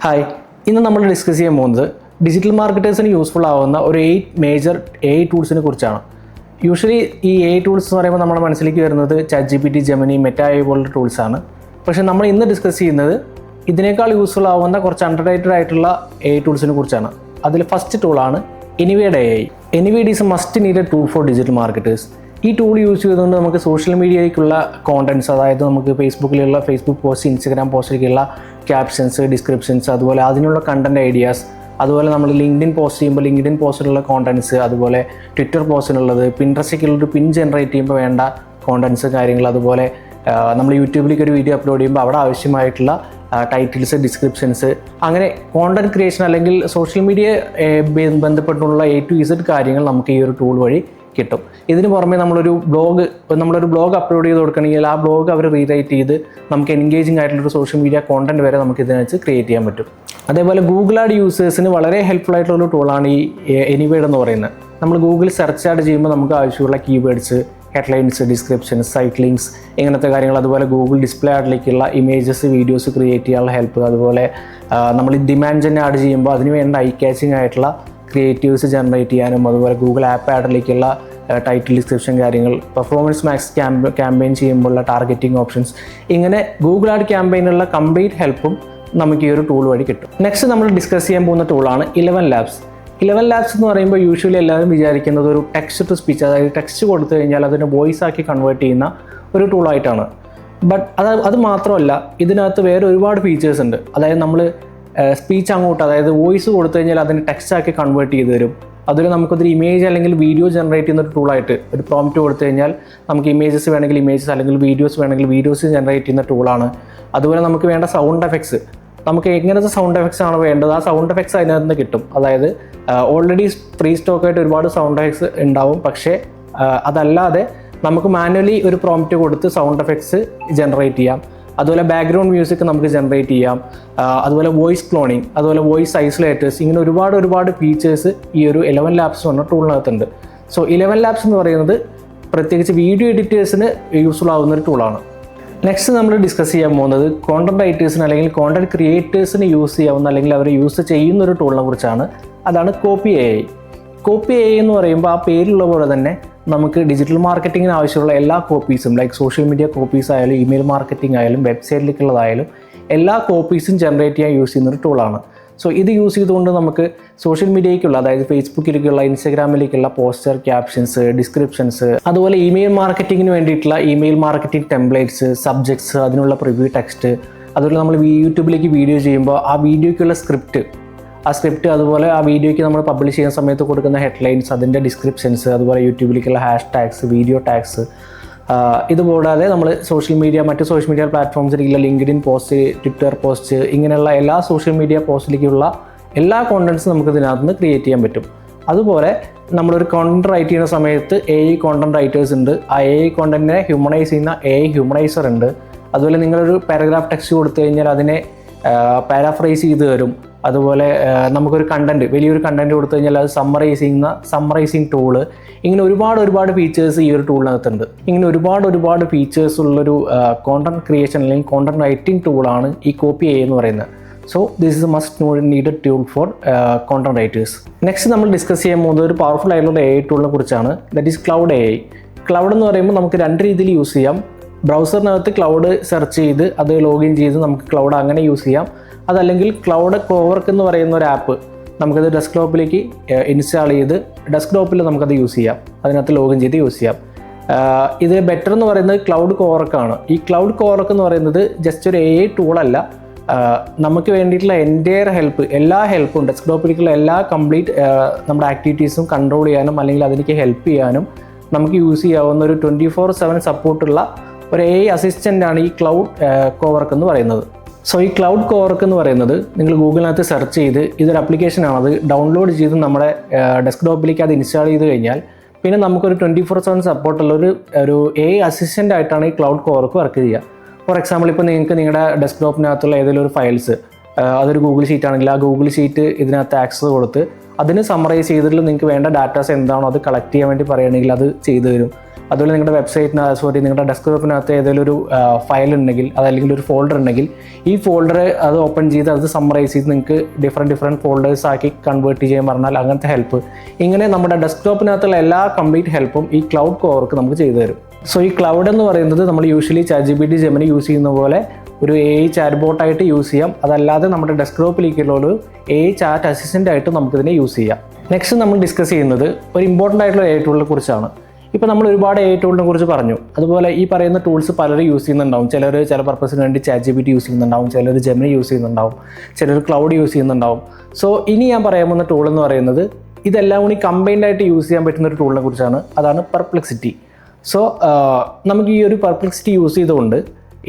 Hi, ഇന്ന് നമ്മൾ discuss ചെയ്യാൻ പോകുന്നത് ഡിജിറ്റൽ മാർക്കറ്റേഴ്സിന് യൂസ്ഫുൾ ആവുന്ന ഒരു 8 മേജർ AI ടൂൾസിനെ കുറിച്ചാണ്. യൂഷ്വലി ഈ AI ടൂൾസ് എന്ന് പറയുമ്പോൾ നമ്മുടെ മനസ്സിലേക്ക് വരുന്നത് ChatGPT, Gemini, Meta AI പോലുള്ള ടൂൾസാണ്. പക്ഷേ നമ്മൾ ഇന്ന് ഡിസ്കസ് ചെയ്യുന്നത് ഇതിനേക്കാൾ യൂസ്ഫുൾ ആവുന്ന കുറച്ച് അണ്ടർറേറ്റഡ് ആയിട്ടുള്ള AI ടൂൾസിനെ കുറിച്ചാണ്. അതിൽ ഫസ്റ്റ് ടൂളാണ് Anyword AI. Anyword is a must needed tool for digital marketers. ഈ ടൂൾ യൂസ് ചെയ്തുകൊണ്ട് നമുക്ക് സോഷ്യൽ മീഡിയയ്ക്കുള്ള കോണ്ടൻറ്റ്സ്, അതായത് നമുക്ക് ഫേസ്ബുക്ക് പോസ്റ്റ്, ഇൻസ്റ്റഗ്രാം പോസ്റ്റിലേക്കുള്ള ക്യാപ്ഷൻസ്, ഡിസ്ക്രിപ്ഷൻസ്, അതുപോലെ അതിനുള്ള കണ്ടൻറ് ഐഡിയാസ്, അതുപോലെ നമ്മൾ ലിങ്ക്ഡിൻ പോസ്റ്റ് ചെയ്യുമ്പോൾ ലിങ്ക്ഡിൻ പോസ്റ്റിലുള്ള കോണ്ടൻറ്റ്സ്, അതുപോലെ ട്വിറ്റർ പോസ്റ്റിനുള്ളത്, പിൻട്രസ്റ്റിലുള്ളൊരു പിൻ ജനറേറ്റ് ചെയ്യുമ്പോൾ വേണ്ട കോണ്ടൻറ്റ്സ് കാര്യങ്ങൾ, അതുപോലെ നമ്മൾ യൂട്യൂബിലേക്ക് ഒരു വീഡിയോ അപ്ലോഡ് ചെയ്യുമ്പോൾ അവിടെ ആവശ്യമായിട്ടുള്ള ടൈറ്റിൽസ്, ഡിസ്ക്രിപ്ഷൻസ്, അങ്ങനെ കോണ്ടൻറ് ക്രിയേഷൻ അല്ലെങ്കിൽ സോഷ്യൽ മീഡിയ ബന്ധപ്പെട്ടുള്ള A to Z കാര്യങ്ങൾ നമുക്ക് ഈ ഒരു ടൂൾ വഴി കിട്ടും. ഇതിന് പുറമെ നമ്മളൊരു ബ്ലോഗ് അപ്ലോഡ് ചെയ്ത് കൊടുക്കണമെങ്കിൽ ആ ബ്ലോഗ് അവർ റീറൈറ്റ് ചെയ്ത് നമുക്ക് എൻഗേജിങ് ആയിട്ടുള്ളൊരു സോഷ്യൽ മീഡിയ കോണ്ടന്റ് വരെ നമുക്ക് ഇതിനകത്ത് ക്രിയേറ്റ് ചെയ്യാൻ പറ്റും. അതേപോലെ ഗൂഗിൾ ആഡ് യൂസേഴ്സിന് വളരെ ഹെൽപ്ഫുൾ ആയിട്ടുള്ള ടൂളാണ് ഈ എനിവേഡ് എന്ന് പറയുന്നത്. നമ്മൾ ഗൂഗിൾ സെർച്ച് ആഡ് ചെയ്യുമ്പോൾ നമുക്ക് ആവശ്യമുള്ള keywords, headlines, descriptions, site links, ഇങ്ങനത്തെ കാര്യങ്ങൾ, അതുപോലെ ഗൂഗിൾ ഡിസ്പ്ലേ ആഡിലേക്കുള്ള ഇമേജസ്, വീഡിയോസ് ക്രിയേറ്റ് ചെയ്യാനുള്ള ഹെൽപ്പ്, അതുപോലെ നമ്മൾ ഡിമാൻഡ് ജെൻ ആഡ് ചെയ്യുമ്പോൾ അതിന് വേണ്ട ഐ ക്യാച്ചിങ് ആയിട്ടുള്ള ക്രിയേറ്റീവ്സ് ജനറേറ്റ് ചെയ്യാനും, അതുപോലെ ഗൂഗിൾ ആപ്പ് ആഡിലേക്കുള്ള ടൈറ്റിൽ, ഡിസ്ക്രിപ്ഷൻ കാര്യങ്ങൾ, പെർഫോമൻസ് മാക്സ് ക്യാമ്പയിൻ ചെയ്യുമ്പോഴുള്ള ടാർഗറ്റിംഗ് ഓപ്ഷൻസ്, ഇങ്ങനെ ഗൂഗിൾ ആഡ് ക്യാമ്പയിനുള്ള കംപ്ലീറ്റ് ഹെൽപ്പും നമുക്ക് ഈ ഒരു ടൂൾ വഴി കിട്ടും. നെക്സ്റ്റ് നമ്മൾ ഡിസ്കസ് ചെയ്യാൻ പോകുന്ന ടൂളാണ് 11 Labs. 11 Labs എന്ന് പറയുമ്പോൾ യൂഷ്വലി എല്ലാവരും വിചാരിക്കുന്നത് ഒരു ടെക്സ്റ്റ് ടു സ്പീച്ച്, അതായത് ടെക്സ്റ്റ് കൊടുത്തു കഴിഞ്ഞാൽ അതിനെ വോയിസ് ആക്കി കൺവേർട്ട് ചെയ്യുന്ന ഒരു ടൂളായിട്ടാണ്. ബട്ട് അത് മാത്രമല്ല, ഇതിനകത്ത് വേറെ ഒരുപാട് ഫീച്ചേഴ്സ് ഉണ്ട്. അതായത് നമ്മൾ സ്പീച്ച് അങ്ങോട്ട്, അതായത് വോയിസ് കൊടുത്തു കഴിഞ്ഞാൽ അതിന് ടെക്സ്റ്റ് ആക്കി കൺവേർട്ട് ചെയ്ത് തരും. അതൊരു നമുക്കൊരു ഇമേജ് അല്ലെങ്കിൽ വീഡിയോ ജനറേറ്റ് ചെയ്യുന്ന ഒരു ടൂളായിട്ട് ഒരു പ്രോംപ്റ്റ് കൊടുത്തു കഴിഞ്ഞാൽ നമുക്ക് ഇമേജസ് വേണമെങ്കിൽ ഇമേജസ്, അല്ലെങ്കിൽ വീഡിയോസ് വേണമെങ്കിൽ വീഡിയോസ് ജനറേറ്റ് ചെയ്യുന്ന ടൂളാണ്. അതുപോലെ നമുക്ക് വേണ്ട സൗണ്ട് എഫക്ട്സ്, നമുക്ക് എങ്ങനത്തെ സൗണ്ട് എഫക്ട്സ് ആണ് വേണ്ടത് ആ സൗണ്ട് എഫക്ട്സ് അതിനകത്ത് നിന്ന് കിട്ടും. അതായത് ഓൾറെഡി ഫ്രീ സ്റ്റോക്കായിട്ട് ഒരുപാട് സൗണ്ട് എഫക്ട്സ് ഉണ്ടാവും. പക്ഷേ അതല്ലാതെ നമുക്ക് മാനുവലി ഒരു പ്രോംപ്റ്റ് കൊടുത്ത് സൗണ്ട് എഫക്ട്സ് ജനറേറ്റ് ചെയ്യാം. അതുപോലെ ബാക്ക്ഗ്രൗണ്ട് മ്യൂസിക് നമുക്ക് ജനറേറ്റ് ചെയ്യാം. അതുപോലെ വോയിസ് ക്ലോണിങ്, അതുപോലെ വോയിസ് ഐസൊലേറ്റേഴ്സ്, ഇങ്ങനെ ഒരുപാട് ഫീച്ചേഴ്സ് ഈ ഒരു 11 Labs എന്ന ടൂളിനകത്തുണ്ട്. സോ 11 Labs എന്ന് പറയുന്നത് പ്രത്യേകിച്ച് വീഡിയോ എഡിറ്റേഴ്സിന് യൂസ്ഫുൾ ആവുന്ന ഒരു ടൂളാണ്. നെക്സ്റ്റ് നമ്മൾ ഡിസ്കസ് ചെയ്യാൻ പോകുന്നത് കോണ്ടന്റ് റൈറ്റേഴ്സിന് അല്ലെങ്കിൽ കോണ്ടന്റ് ക്രിയേറ്റേഴ്സിന് യൂസ് ചെയ്യാവുന്ന അല്ലെങ്കിൽ അവർ യൂസ് ചെയ്യുന്ന ഒരു ടൂളിനെ കുറിച്ചാണ്. അതാണ് കോപ്പി AI. കോപ്പി AI എന്ന് പറയുമ്പോൾ ആ പേരിലുള്ള പോലെ തന്നെ നമുക്ക് ഡിജിറ്റൽ മാർക്കറ്റിങ്ങിന് ആവശ്യമുള്ള എല്ലാ കോപ്പീസും, ലൈക്ക് സോഷ്യൽ മീഡിയ കോപ്പീസ് ആയാലും ഇമെയിൽ മാർക്കറ്റിംഗ് ആയാലും വെബ്സൈറ്റിലേക്കുള്ളതായാലും എല്ലാ കോപ്പീസും ജനറേറ്റ് ചെയ്യാൻ യൂസ് ചെയ്യുന്ന ഒരു ടൂളാണ്. സോ ഇത് യൂസ് ചെയ്തുകൊണ്ട് നമുക്ക് സോഷ്യൽ മീഡിയയ്ക്കുള്ള, അതായത് ഫേസ്ബുക്കിലേക്കുള്ള, ഇൻസ്റ്റാഗ്രാമിലേക്കുള്ള പോസ്റ്റർ, ക്യാപ്ഷൻസ്, ഡിസ്ക്രിപ്ഷൻസ്, അതുപോലെ ഇമെയിൽ മാർക്കറ്റിങ്ങിന് വേണ്ടിയിട്ടുള്ള ഇമെയിൽ മാർക്കറ്റിംഗ് ടെംപ്ലേറ്റ്സ്, സബ്ജക്ട്സ്, അതിനുള്ള പ്രിവ്യൂ ടെക്സ്റ്റ്, അതുപോലെ നമ്മൾ യൂട്യൂബിലേക്ക് വീഡിയോ ചെയ്യുമ്പോൾ ആ വീഡിയോയ്ക്കുള്ള സ്ക്രിപ്റ്റ്, അതുപോലെ ആ വീഡിയോയ്ക്ക് നമ്മൾ പബ്ലിഷ് ചെയ്യുന്ന സമയത്ത് കൊടുക്കുന്ന ഹെഡ്ലൈൻസ്, അതിൻ്റെ ഡിസ്ക്രിപ്ഷൻസ്, അതുപോലെ യൂട്യൂബിലേക്കുള്ള ഹാഷ് ടാഗ്സ്, വീഡിയോ ടാഗ്സ്, ഇതുകൂടാതെ നമ്മൾ മറ്റ് സോഷ്യൽ മീഡിയ പ്ലാറ്റ്ഫോംസിലേക്കുള്ള ലിങ്ക്ഡിൻ പോസ്റ്റ്, ട്വിറ്റർ പോസ്റ്റ്, ഇങ്ങനെയുള്ള എല്ലാ സോഷ്യൽ മീഡിയ പോസ്റ്റിലേക്കുള്ള എല്ലാ കോണ്ടൻറ്റ്സും നമുക്ക് ഇതിനകത്ത് നിന്ന് ക്രിയേറ്റ് ചെയ്യാൻ പറ്റും. അതുപോലെ നമ്മളൊരു കോണ്ടന്റ് റൈറ്റ് ചെയ്യുന്ന സമയത്ത് AI കോണ്ടന്റ് റൈറ്റേഴ്സ് ഉണ്ട്. ആ AI കോണ്ടന്റിനെ ഹ്യൂമണൈസ് ചെയ്യുന്ന AI ഹ്യൂമണൈസർ ഉണ്ട്. അതുപോലെ നിങ്ങളൊരു പാരഗ്രാഫ് ടെക്സ്റ്റ് കൊടുത്തു കഴിഞ്ഞാൽ അതിനെ പാരാഫ്രൈസ് ചെയ്ത് തരും. അതുപോലെ നമുക്കൊരു വലിയൊരു കണ്ടന്റ് കൊടുത്തു കഴിഞ്ഞാൽ അത് സമ്മറൈസിങ് ടൂള്, ഇങ്ങനെ ഒരുപാട് ഫീച്ചേഴ്സ് ഈ ഒരു ടൂളിനകത്തുണ്ട്. ഇങ്ങനെ ഒരുപാട് ഫീച്ചേഴ്സ് ഉള്ളൊരു കോണ്ടന്റ് ക്രിയേഷൻ അല്ലെങ്കിൽ കോണ്ടന്റ് റൈറ്റിംഗ് ടൂളാണ് ഈ കോപ്പി AI എന്ന് പറയുന്നത്. So this is A must needed tool four content writers. Next നമ്മൾ ഡിസ്കസ് ചെയ്യാൻ പോകുന്നത് ഒരു പവർഫുൾ ആയിട്ടുള്ള AI ടൂളിനെ കുറിച്ചാണ്. That is cloud AI. Cloud എന്ന് പറയുമ്പോൾ നമുക്ക് രണ്ട് രീതിയിൽ യൂസ് ചെയ്യാം. ബ്രൗസറിനകത്ത് ക്ലൗഡ് സെർച്ച് ചെയ്ത് അത് ലോഗിൻ ചെയ്ത് നമുക്ക് ക്ലൗഡ് അങ്ങനെ യൂസ് ചെയ്യാം. അതല്ലെങ്കിൽ ക്ലൗഡ് കോവർക്ക് എന്ന് പറയുന്ന ഒരു ആപ്പ് നമുക്കത് ഡെസ്ക്ടോപ്പിലേക്ക് ഇൻസ്റ്റാൾ ചെയ്ത് ഡെസ്ക്ടോപ്പിൽ നമുക്കത് യൂസ് ചെയ്യാം, അതിനകത്ത് ലോഗിൻ ചെയ്ത് യൂസ് ചെയ്യാം. ഇത് ബെറ്റർ എന്ന് പറയുന്നത് ക്ലൗഡ് കോവർക്കാണ്. ഈ ക്ലൗഡ് കോവർക്ക് എന്ന് പറയുന്നത് ജസ്റ്റ് ഒരു AI ടൂളല്ല, നമുക്ക് വേണ്ടിയിട്ടുള്ള എൻ്റയർ എല്ലാ ഹെൽപ്പും ഡെസ്ക്ടോപ്പിലേക്കുള്ള എല്ലാ കംപ്ലീറ്റ് നമ്മുടെ ആക്ടിവിറ്റീസും കൺട്രോൾ ചെയ്യാനും അല്ലെങ്കിൽ അതിലേക്ക് ഹെൽപ്പ് ചെയ്യാനും നമുക്ക് യൂസ് ചെയ്യാവുന്ന ഒരു 24/7 സപ്പോർട്ടുള്ള ഒരു AI അസിസ്റ്റൻ്റാണ് ഈ ക്ലൗഡ് കോവർക്ക് എന്ന് പറയുന്നത്. സോ ഈ ക്ലൗഡ് കോവർക്ക് എന്ന് പറയുന്നത് നിങ്ങൾ ഗൂഗിളിനകത്ത് സെർച്ച് ചെയ്ത് ഇതൊരു ആപ്ലിക്കേഷനാണ്, അത് ഡൗൺലോഡ് ചെയ്ത് നമ്മുടെ ഡെസ്ക്ടോപ്പിലേക്ക് അത് ഇൻസ്റ്റാൾ ചെയ്ത് കഴിഞ്ഞാൽ പിന്നെ നമുക്കൊരു 24/7 സപ്പോർട്ടുള്ള ഒരു AI അസിസ്റ്റൻ്റ് ആയിട്ടാണ് ഈ ക്ലൗഡ് കോവർക്ക് വർക്ക് ചെയ്യുക. ഫോർ എക്സാമ്പിൾ, ഇപ്പോൾ നിങ്ങൾക്ക് നിങ്ങളുടെ ഡെസ്ക്ടോപ്പിനകത്തുള്ള ഏതെങ്കിലും ഒരു ഫയൽസ്, അതൊരു ഗൂഗിൾ ഷീറ്റ് ആണെങ്കിൽ ആ ഗൂഗിൾ ഷീറ്റ് ഇതിനകത്ത് ആക്സസ് കൊടുത്ത് അതിന് സമ്മറൈസ് ചെയ്തിട്ട് നിങ്ങൾക്ക് വേണ്ട ഡാറ്റാസ് എന്താണോ അത് കളക്ട് ചെയ്യാൻ വേണ്ടി പറയുകയാണെങ്കിൽ അത് ചെയ്തു തരും. അതുപോലെ നിങ്ങളുടെ നിങ്ങളുടെ ഡെസ്ക്ടോപ്പിനകത്ത് ഏതെങ്കിലും ഒരു ഫയൽ ഉണ്ടെങ്കിൽ അതല്ലെങ്കിൽ ഒരു ഫോൾഡർ ഉണ്ടെങ്കിൽ ഈ ഫോൾഡർ അത് ഓപ്പൺ ചെയ്ത് അത് സമ്മറൈസ് ചെയ്ത് നിങ്ങൾക്ക് ഡിഫറെൻറ്റ് ഫോൾഡേഴ്സ് ആക്കി കൺവേർട്ട് ചെയ്യാൻ പറഞ്ഞാൽ അങ്ങനത്തെ ഹെൽപ്പ്, ഇങ്ങനെ നമ്മുടെ ഡെസ്ക്ടോപ്പിനകത്തുള്ള എല്ലാ കംപ്ലീറ്റ് ഹെൽപ്പും ഈ ക്ലൗഡ് കോർക്ക് നമുക്ക് ചെയ്തു തരും. സോ ഈ ക്ലൗഡ് എന്ന് പറയുന്നത് നമ്മൾ യൂഷ്വലി ChatGPT Gemini യൂസ് ചെയ്യുന്ന പോലെ ഒരു AI ചാറ്റ് ബോട്ടായിട്ട് യൂസ് ചെയ്യാം. അതല്ലാതെ നമ്മുടെ ഡെസ്ക്ടോപ്പിലേക്കുള്ള ഒരു AI ചാറ്റ് അസിസ്റ്റൻ്റ് ആയിട്ട് നമുക്കിതിനെ യൂസ് ചെയ്യാം. നെക്സ്റ്റ് നമ്മൾ ഡിസ്കസ് ചെയ്യുന്നത് ഒരു ഇമ്പോർട്ടൻ്റ് ആയിട്ടുള്ള AI ടൂളിനെ കുറിച്ചാണ്. ഇപ്പോൾ നമ്മൾ ഒരുപാട് AI ടൂളിനെ കുറിച്ച് പറഞ്ഞു. അതുപോലെ ഈ പറയുന്ന ടൂൾസ് പലരും യൂസ് ചെയ്യുന്നുണ്ടാവും. ചില പർപ്പസിന് വേണ്ടി ChatGPT യൂസ് ചെയ്യുന്നുണ്ടാവും, ചിലർ Gemini യൂസ് ചെയ്യുന്നുണ്ടാവും, ചിലർ ക്ലൗഡ് യൂസ് ചെയ്യുന്നുണ്ടാവും. സോ ഇനി ഞാൻ പറയാൻ പോകുന്ന ടൂൾ എന്ന് പറയുന്നത് ഇതെല്ലാം കൂടി കമ്പൈൻഡ് ആയിട്ട് യൂസ് ചെയ്യാൻ പറ്റുന്ന ഒരു ടൂളിനെ കുറിച്ചാണ്. അതാണ് പെർപ്ലെക്സിറ്റി. സോ നമുക്ക് ഈ ഒരു പെർപ്ലെക്സിറ്റി യൂസ് ചെയ്തുകൊണ്ട്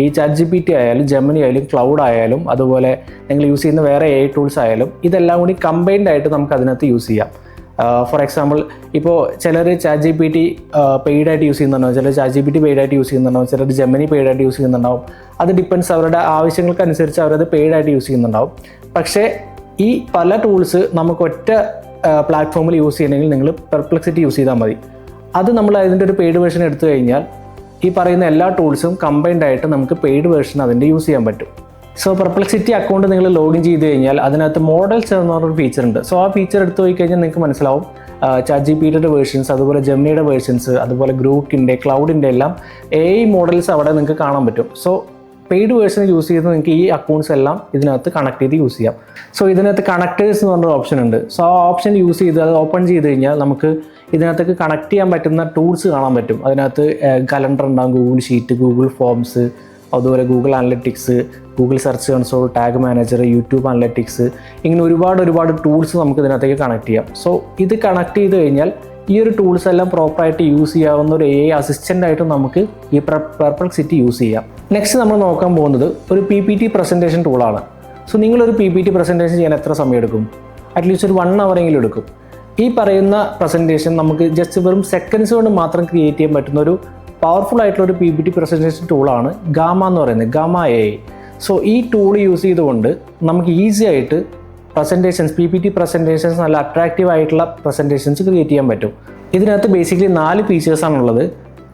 ഈ ChatGPT ആയാലും Gemini ആയാലും ക്ലൗഡ് ആയാലും അതുപോലെ നിങ്ങൾ യൂസ് ചെയ്യുന്ന വേറെ AI ടൂൾസ് ആയാലും ഇതെല്ലാം കൂടി കമ്പൈൻഡ് ആയിട്ട് നമുക്ക് അതിനകത്ത് യൂസ് ചെയ്യാം. ഫോർ എക്സാമ്പിൾ ഇപ്പോൾ ചിലർ ChatGPT പെയ്ഡായിട്ട് യൂസ് ചെയ്യുന്നുണ്ടാവും, ചിലർ ChatGPT പെയ്ഡായിട്ട് യൂസ് ചെയ്യുന്നുണ്ടാവും, ചിലർ Gemini പെയ്ഡായിട്ട് യൂസ് ചെയ്യുന്നുണ്ടാവും. അത് ഡിപ്പെൻഡ്സ്, അവരുടെ ആവശ്യങ്ങൾക്കനുസരിച്ച് അവരത് പെയ്ഡായിട്ട് യൂസ് ചെയ്യുന്നുണ്ടാവും. പക്ഷേ ഈ പല ടൂൾസ് നമുക്ക് ഒറ്റ പ്ലാറ്റ്ഫോമിൽ യൂസ് ചെയ്യണമെങ്കിൽ നിങ്ങൾ പെർപ്ലെക്സിറ്റി യൂസ് ചെയ്താൽ മതി. അത് നമ്മൾ അതിൻ്റെ ഒരു പെയ്ഡ് വേർഷൻ എടുത്തു കഴിഞ്ഞാൽ ഈ പറയുന്ന എല്ലാ ടൂൾസും കമ്പൈൻഡ് ആയിട്ട് നമുക്ക് പെയ്ഡ് വേർഷൻ അതിൻ്റെ യൂസ് ചെയ്യാൻ പറ്റും. സോ പെർപ്ലെക്സിറ്റി അക്കൗണ്ട് നിങ്ങൾ ലോഗിൻ ചെയ്ത് കഴിഞ്ഞാൽ അതിനകത്ത് മോഡൽസ് എന്ന് പറഞ്ഞൊരു ഫീച്ചർ ഉണ്ട്. സോ ആ ഫീച്ചർ എടുത്തു പോയി കഴിഞ്ഞാൽ നിങ്ങൾക്ക് മനസ്സിലാവും ChatGPTയുടെ വേർഷൻസ്, അതുപോലെ Geminiയുടെ വേർഷൻസ്, അതുപോലെ ഗ്രൂക്കിൻ്റെ, ക്ലൗഡിൻ്റെ എല്ലാം AI മോഡൽസ് അവിടെ നിങ്ങൾക്ക് കാണാൻ പറ്റും. സോ പെയ്ഡ് വേർഷൻ യൂസ് ചെയ്ത് നിങ്ങൾക്ക് ഈ അക്കൗണ്ട്സ് എല്ലാം ഇതിനകത്ത് കണക്ട് ചെയ്ത് യൂസ് ചെയ്യാം. സോ ഇതിനകത്ത് കണക്ടേഴ്സ് എന്ന് പറഞ്ഞൊരു ഓപ്ഷൻ ഉണ്ട്. സോ ആ ഓപ്ഷൻ യൂസ് ചെയ്ത് അത് ഓപ്പൺ ചെയ്ത് കഴിഞ്ഞാൽ നമുക്ക് ഇതിനകത്തേക്ക് കണക്ട് ചെയ്യാൻ പറ്റുന്ന ടൂൾസ് കാണാൻ പറ്റും. അതിനകത്ത് കലണ്ടർ ഉണ്ടാകും, ഗൂഗിൾ ഷീറ്റ്, ഗൂഗിൾ ഫോംസ്, അതുപോലെ Google analytics, Google search console, tag manager, YouTube analytics, ഇങ്ങനെ ഒരുപാട് ടൂൾസ് നമുക്ക് ഇതിനകത്തേക്ക് കണക്ട് ചെയ്യാം. സോ ഇത് കണക്ട് ചെയ്ത് കഴിഞ്ഞാൽ ഈ ഒരു ടൂൾസ് എല്ലാം പ്രോപ്പറായിട്ട് യൂസ് ചെയ്യാവുന്ന ഒരു AI അസിസ്റ്റൻ്റ് ആയിട്ട് നമുക്ക് ഈ പെർപ്ലെക്സിറ്റി യൂസ് ചെയ്യാം. നെക്സ്റ്റ് നമ്മൾ നോക്കാൻ പോകുന്നത് ഒരു PPT പ്രസൻറ്റേഷൻ ടൂളാണ്. സോ നിങ്ങളൊരു PPT പ്രസൻറ്റേഷൻ ചെയ്യാൻ എത്ര സമയം എടുക്കും? അറ്റ്ലീസ്റ്റ് ഒരു 1 hour എങ്കിലും എടുക്കും. ഈ പറയുന്ന പ്രസൻറ്റേഷൻ നമുക്ക് ജസ്റ്റ് വെറും സെക്കൻഡ്സ് കൊണ്ട് മാത്രം ക്രിയേറ്റ് ചെയ്യാൻ പറ്റുന്ന ഒരു പവർഫുൾ ആയിട്ടുള്ള ഒരു PPT പ്രസൻറ്റേഷൻ ടൂളാണ് ഗാമ എന്ന് പറയുന്നത്, ഗാമ AI. സോ ഈ ടൂൾ യൂസ് ചെയ്തുകൊണ്ട് നമുക്ക് ഈസി ആയിട്ട് PPT പ്രസൻറ്റേഷൻസ് നല്ല അട്രാക്റ്റീവ് ആയിട്ടുള്ള പ്രസൻറ്റേഷൻസ് ക്രിയേറ്റ് ചെയ്യാൻ പറ്റും. ഇതിനകത്ത് ബേസിക്കലി 4 ഫീച്ചേഴ്സാണുള്ളത്.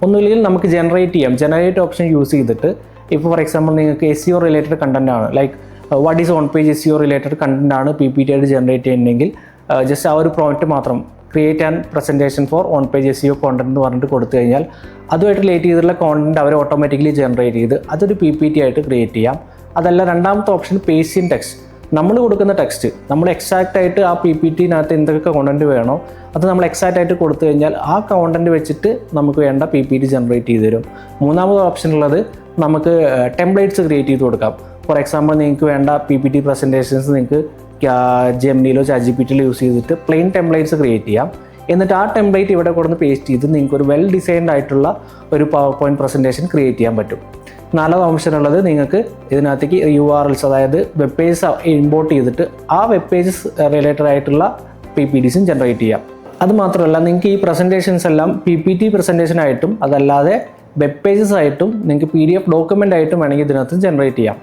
ഒന്നുമില്ലെങ്കിൽ നമുക്ക് ജനറേറ്റ് ഓപ്ഷൻ യൂസ് ചെയ്തിട്ട് ഇപ്പോൾ ഫോർ എക്സാമ്പിൾ നിങ്ങൾക്ക് SEO റിലേറ്റഡ് കണ്ടന്റ് ആണ്, like what is on page SEO related content ആണ് PPT ആയിട്ട് ജനറേറ്റ് ചെയ്യുന്നുണ്ടെങ്കിൽ ജസ്റ്റ് ആ ഒരു പ്രോംപ്റ്റ് മാത്രം create and presentation for on page SEO content എന്ന് പറഞ്ഞിട്ട് കൊടുത്തു കഴിഞ്ഞാൽ അതുമായിട്ട് റിലേറ്റ് ചെയ്തിട്ടുള്ള കോണ്ടന്റ് അവർ ഓട്ടോമാറ്റിക്കലി ജനറേറ്റ് ചെയ്ത് അതൊരു PPT ആയിട്ട് ക്രിയേറ്റ് ചെയ്യാം. അതല്ല, രണ്ടാമത്തെ ഓപ്ഷൻ പേസ്റ്റ് ഇൻ ടെക്സ്റ്റ്. നമ്മൾ കൊടുക്കുന്ന ടെക്സ്റ്റ് നമ്മൾ എക്സാക്റ്റ് ആയിട്ട് ആ PPTനകത്ത് എന്തൊക്കെ കോണ്ടന്റ് വേണോ അത് നമ്മൾ എക്സാക്റ്റ് ആയിട്ട് കൊടുത്തു കഴിഞ്ഞാൽ ആ കോണ്ടന്റ് വെച്ചിട്ട് നമുക്ക് വേണ്ട PPT ജനറേറ്റ് ചെയ്ത് തരും. മൂന്നാമത്തെ ഓപ്ഷൻ ഉള്ളത് നമുക്ക് ടെംപ്ലേറ്റ്സ് ക്രിയേറ്റ് ചെയ്ത് കൊടുക്കാം. ഫോർ എക്സാമ്പിൾ നിങ്ങൾക്ക് വേണ്ട PPT പ്രസൻറ്റേഷൻസ് നിങ്ങൾക്ക് Geminiയിലോ ChatGPTയിലോ യൂസ് ചെയ്തിട്ട് പ്ലെയിൻ ടെംപ്ലേറ്റ്സ് ക്രിയേറ്റ് ചെയ്യാം. എന്നിട്ട് ആ ടെംപ്ലേറ്റ് ഇവിടെ കൊടുന്ന് പേസ്റ്റ് ചെയ്ത് നിങ്ങൾക്ക് ഒരു വെൽ ഡിസൈൻഡ് ആയിട്ടുള്ള ഒരു പവർ പോയിന്റ് പ്രസൻറ്റേഷൻ ക്രിയേറ്റ് ചെയ്യാൻ പറ്റും. നാലാമത്തെ ഓപ്ഷൻ ഉള്ളത് നിങ്ങൾക്ക് ഇതിനകത്തേക്ക് URLs, അതായത് വെബ് പേജസ് ഇമ്പോർട്ട് ചെയ്തിട്ട് ആ വെബ് പേജസ് റിലേറ്റഡ് ആയിട്ടുള്ള PPTസും ജനറേറ്റ് ചെയ്യാം. അതുമാത്രമല്ല നിങ്ങൾക്ക് ഈ പ്രസൻറ്റേഷൻസ് എല്ലാം PPT പ്രസൻറ്റേഷൻ ആയിട്ടും അതല്ലാതെ വെബ് പേജസ് ആയിട്ടും നിങ്ങൾക്ക് PDF ഡോക്യുമെൻ്റ് ആയിട്ടും വേണമെങ്കിൽ ഇതിനകത്ത് ജനറേറ്റ് ചെയ്യാം.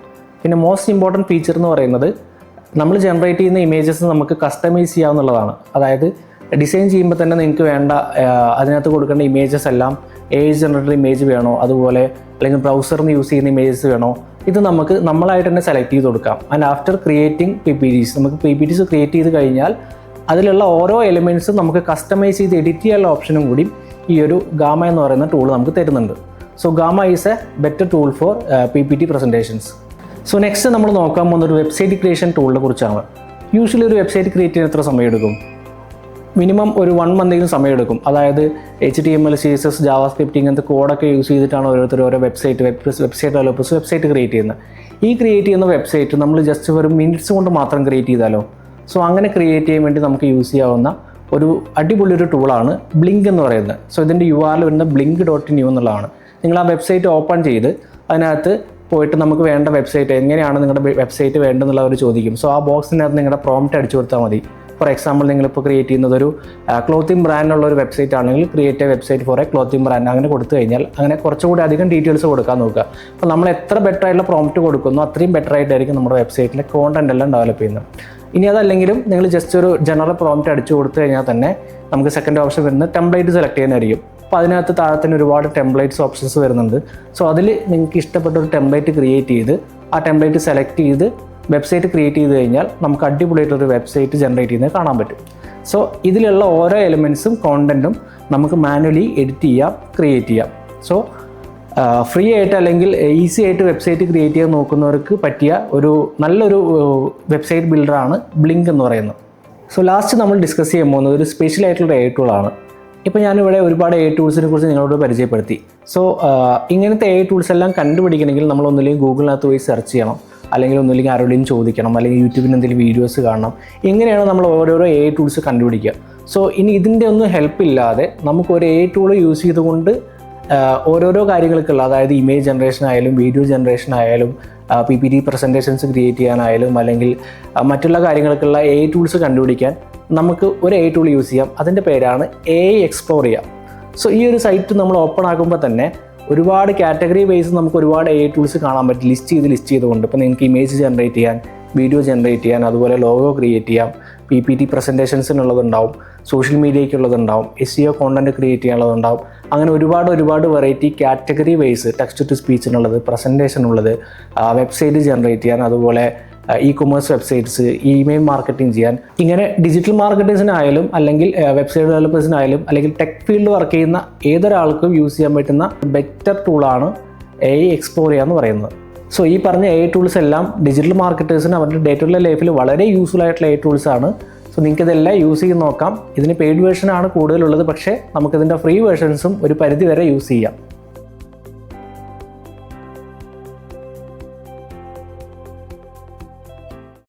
പിന്നെ മോസ്റ്റ് ഇമ്പോർട്ടൻറ്റ് ഫീച്ചർ എന്ന് പറയുന്നത് നമ്മൾ ജനറേറ്റ് ചെയ്യുന്ന ഇമേജസ് നമുക്ക് കസ്റ്റമൈസ് ചെയ്യാവുന്നതാണ്. അതായത് ഡിസൈൻ ചെയ്യുമ്പോൾ തന്നെ നിങ്ങൾക്ക് വേണ്ട അതിനകത്ത് കൊടുക്കേണ്ട ഇമേജസ് എല്ലാം AI ജനറേറ്റഡ് ഇമേജ് വേണോ, അതുപോലെ അല്ലെങ്കിൽ ബ്രൗസറിന് യൂസ് ചെയ്യുന്ന ഇമേജസ് വേണോ, ഇത് നമുക്ക് നമ്മളായിട്ട് തന്നെ സെലക്ട് ചെയ്ത് കൊടുക്കാം. ആൻഡ് ആഫ്റ്റർ ക്രിയേറ്റിംഗ് PPTs നമുക്ക് PPTs ക്രിയേറ്റ് ചെയ്ത് കഴിഞ്ഞാൽ അതിലുള്ള ഓരോ എലിമെൻറ്റ്സും നമുക്ക് കസ്റ്റമൈസ് ചെയ്ത് എഡിറ്റ് ചെയ്യാനുള്ള ഓപ്ഷനും കൂടി ഈ ഒരു ഗാമ എന്ന് പറയുന്ന ടൂൾ നമുക്ക് തരുന്നുണ്ട്. So gamma is A better tool for PPT presentations. So next നമ്മൾ നോക്കാൻ പോകുന്ന ഒരു വെബ്സൈറ്റ് ക്രിയേഷൻ ടൂളിനെ കുറിച്ചാണ്. യൂഷ്വലി ഒരു വെബ്സൈറ്റ് ക്രിയേറ്റ് ചെയ്യാൻ എത്ര സമയം എടുക്കും? മിനിമം ഒരു 1 month സമയമെടുക്കും. അതായത് HTML, CSS, JavaScript ഇങ്ങനത്തെ കോഡൊക്കെ യൂസ് ചെയ്തിട്ടാണ് ഓരോരുത്തർ ഓരോ വെബ്സൈറ്റ് ഡെവലപ്പേഴ്സ് വെബ്സൈറ്റ് ക്രിയേറ്റ് ചെയ്യുന്നത്. ഈ ക്രിയേറ്റ് ചെയ്യുന്ന വെബ്സൈറ്റ് നമ്മൾ ജസ്റ്റ് ഒരു മിനിറ്റ്സ് കൊണ്ട് മാത്രം ക്രിയേറ്റ് ചെയ്താലോ? സോ അങ്ങനെ ക്രിയേറ്റ് ചെയ്യാൻ വേണ്ടി നമുക്ക് യൂസ് ചെയ്യാവുന്ന ഒരു അടിപൊളി ഒരു ടൂളാണ് ബ്ലിങ്ക് എന്ന് പറയുന്നത്. സോ ഇതിൻ്റെ URL വരുന്നത് blink.new എന്നുള്ളതാണ്. നിങ്ങൾ ആ വെബ്സൈറ്റ് ഓപ്പൺ ചെയ്ത് അതിനകത്ത് പോയിട്ട് നമുക്ക് വേണ്ട വെബ്സൈറ്റ് എങ്ങനെയാണ് നിങ്ങളുടെ വെബ്സൈറ്റ് വേണ്ടതെന്നുള്ളവർ ചോദിക്കും. സോ ആ ബോക്സിനകത്ത് നിങ്ങളുടെ പ്രോംപ്റ്റ് അടിച്ചു കൊടുത്താൽ മതി. ഫോർ എക്സാമ്പിൾ നിങ്ങളിപ്പോൾ ക്രിയേറ്റ് ചെയ്യുന്നത് ഒരു ക്ലോത്തിങ് ബ്രാൻഡുള്ള ഒരു വെബ്സൈറ്റ് ആണെങ്കിൽ create A website four A clothing brand അങ്ങനെ കൊടുത്തു കഴിഞ്ഞാൽ അങ്ങനെ കുറച്ചുകൂടി അധികം ഡീറ്റെയിൽസ് കൊടുക്കാൻ നോക്കുക. അപ്പോൾ നമ്മൾ എത്ര ബെറ്റർ ആയിട്ടുള്ള പ്രോംപ്റ്റ് കൊടുക്കുന്നു അത്രയും ബെറ്റർ ആയിട്ടായിരിക്കും നമ്മുടെ വെബ്സൈറ്റിലെ കോണ്ടന്റ് എല്ലാം ഡെവലപ്പ് ചെയ്യുന്നത്. ഇനി അതല്ലെങ്കിലും നിങ്ങൾ ജസ്റ്റ് ഒരു ജനറൽ പ്രോംപ്റ്റ് അടിച്ചു കൊടുത്തു കഴിഞ്ഞാൽ തന്നെ നമുക്ക് സെക്കൻഡ് ഓപ്ഷൻ വരുന്നത് ടെംപ്ലേറ്റ് സെലക്ട് ചെയ്യാനായിരിക്കും. അപ്പോൾ അതിനകത്ത് താഴെ തന്നെ ഒരുപാട് ടെംപ്ലേറ്റ്സ് ഓപ്ഷൻസ് വരുന്നുണ്ട്. സോ അതിൽ നിങ്ങൾക്ക് ഇഷ്ടപ്പെട്ട ഒരു ടെംപ്ലേറ്റ് ക്രിയേറ്റ് ചെയ്ത് ആ ടെംപ്ലേറ്റ് സെലക്ട് ചെയ്ത് വെബ്സൈറ്റ് ക്രിയേറ്റ് ചെയ്ത് കഴിഞ്ഞാൽ നമുക്ക് അടിപൊളിയായിട്ടൊരു വെബ്സൈറ്റ് ജനറേറ്റ് ചെയ്യുന്നത് കാണാൻ പറ്റും. സോ ഇതിലുള്ള ഓരോ എലിമെൻറ്റ്സും കോണ്ടൻറ്റും നമുക്ക് മാനുവലി എഡിറ്റ് ചെയ്യാം, ക്രിയേറ്റ് ചെയ്യാം. സോ ഫ്രീ ആയിട്ട് അല്ലെങ്കിൽ ഈസി ആയിട്ട് വെബ്സൈറ്റ് ക്രിയേറ്റ് ചെയ്യാൻ നോക്കുന്നവർക്ക് പറ്റിയ ഒരു നല്ലൊരു വെബ്സൈറ്റ് ബിൽഡറാണ് ബ്ലിങ്ക് എന്ന് പറയുന്നത്. സോ ലാസ്റ്റ് നമ്മൾ ഡിസ്കസ് ചെയ്യാൻ പോകുന്നത് ഒരു സ്പെഷ്യൽ ആയിട്ടുള്ള AI ടൂളാണ്. ഇപ്പോൾ ഞാനിവിടെ ഒരുപാട് AI ടൂൾസിനെ കുറിച്ച് നിങ്ങളോട് പരിചയപ്പെടുത്തി. സോ ഇങ്ങനത്തെ AI ടൂൾസ് എല്ലാം കണ്ടുപിടിക്കണമെങ്കിൽ നമ്മൾ ഒന്നുമില്ലെങ്കിൽ ഗൂഗിളിനകത്ത് പോയി സെർച്ച് ചെയ്യണം, അല്ലെങ്കിൽ ഒന്നുമില്ലെങ്കിൽ ആരോടെയും ചോദിക്കണം, അല്ലെങ്കിൽ യൂട്യൂബിൽ എന്തെങ്കിലും വീഡിയോസ് കാണണം. ഇങ്ങനെയാണ് നമ്മൾ ഓരോരോ AI ടൂൾസ് കണ്ടുപിടിക്കുക. സോ ഇനി ഇതിൻ്റെ ഒന്നും ഹെൽപ്പ് ഇല്ലാതെ നമുക്ക് ഒരു AI ടൂൾ യൂസ് ചെയ്തുകൊണ്ട് ഓരോരോ കാര്യങ്ങൾക്കുള്ള, അതായത് ഇമേജ് ജനറേഷൻ ആയാലും വീഡിയോ ജനറേഷൻ ആയാലും PPT പ്രസൻറ്റേഷൻസ് ക്രിയേറ്റ് ചെയ്യാനായാലും അല്ലെങ്കിൽ മറ്റുള്ള കാര്യങ്ങൾക്കുള്ള AI ടൂൾസ് കണ്ടുപിടിക്കാൻ നമുക്ക് ഒരു AI ടൂൾ യൂസ് ചെയ്യാം. അതിൻ്റെ പേരാണ് AI എക്സ്പ്ലോറിയ. സോ ഈ ഒരു സൈറ്റ് നമ്മൾ ഓപ്പൺ ആക്കുമ്പോൾ തന്നെ ഒരുപാട് കാറ്റഗറി വൈസ് നമുക്ക് ഒരുപാട് AI ടൂൾസ് കാണാൻ പറ്റും, ലിസ്റ്റ് ചെയ്തുകൊണ്ട്. ഇപ്പോൾ നിങ്ങൾക്ക് ഇമേജ് ജനറേറ്റ് ചെയ്യാൻ, വീഡിയോ ജനറേറ്റ് ചെയ്യാൻ, അതുപോലെ ലോഗോ ക്രിയേറ്റ് ചെയ്യാം, PPT പ്രസൻറ്റേഷൻസിനുള്ളതുണ്ടാവും, സോഷ്യൽ മീഡിയയ്ക്കുള്ളതുണ്ടാവും, SEO കോണ്ടൻറ്റ് ക്രിയേറ്റ് ചെയ്യാനുള്ളതുണ്ടാവും. അങ്ങനെ ഒരുപാട് variety category wise text to സ്പീച്ചിനുള്ളത്, പ്രസൻറ്റേഷനുള്ളത്, വെബ്സൈറ്റ് ജനറേറ്റ് ചെയ്യാൻ, അതുപോലെ ഇ-കൊമേഴ്സ് വെബ്സൈറ്റ്സ്, ഇമെയിൽ മാർക്കറ്റിംഗ് ചെയ്യാൻ, ഇങ്ങനെ ഡിജിറ്റൽ മാർക്കറ്റേഴ്സിനായാലും അല്ലെങ്കിൽ വെബ്സൈറ്റ് ഡെവലപ്പേഴ്സിനായാലും അല്ലെങ്കിൽ ടെക് ഫീൽഡ് വർക്ക് ചെയ്യുന്ന ഏതൊരാൾക്കും യൂസ് ചെയ്യാൻ പറ്റുന്ന ബെറ്റർ ടൂളാണ് AI എക്സ്പ്ലോറിയ എന്ന് പറയുന്നത്. സോ ഈ പറഞ്ഞ AI ടൂൾസ് എല്ലാം ഡിജിറ്റൽ മാർക്കറ്റേഴ്സിന് അവരുടെ ഡേ ടു ഡേ ലൈഫിൽ വളരെ യൂസ്ഫുൾ ആയിട്ടുള്ള AI ടൂൾസാണ്. സോ നിങ്ങൾക്കിതെല്ലാം യൂസ് ചെയ്ത് നോക്കാം. ഇതിന് പെയ്ഡ് വേർഷനാണ് കൂടുതലുള്ളത്, പക്ഷേ നമുക്കിതിൻ്റെ ഫ്രീ വേർഷൻസും ഒരു പരിധി വരെ യൂസ് ചെയ്യാം.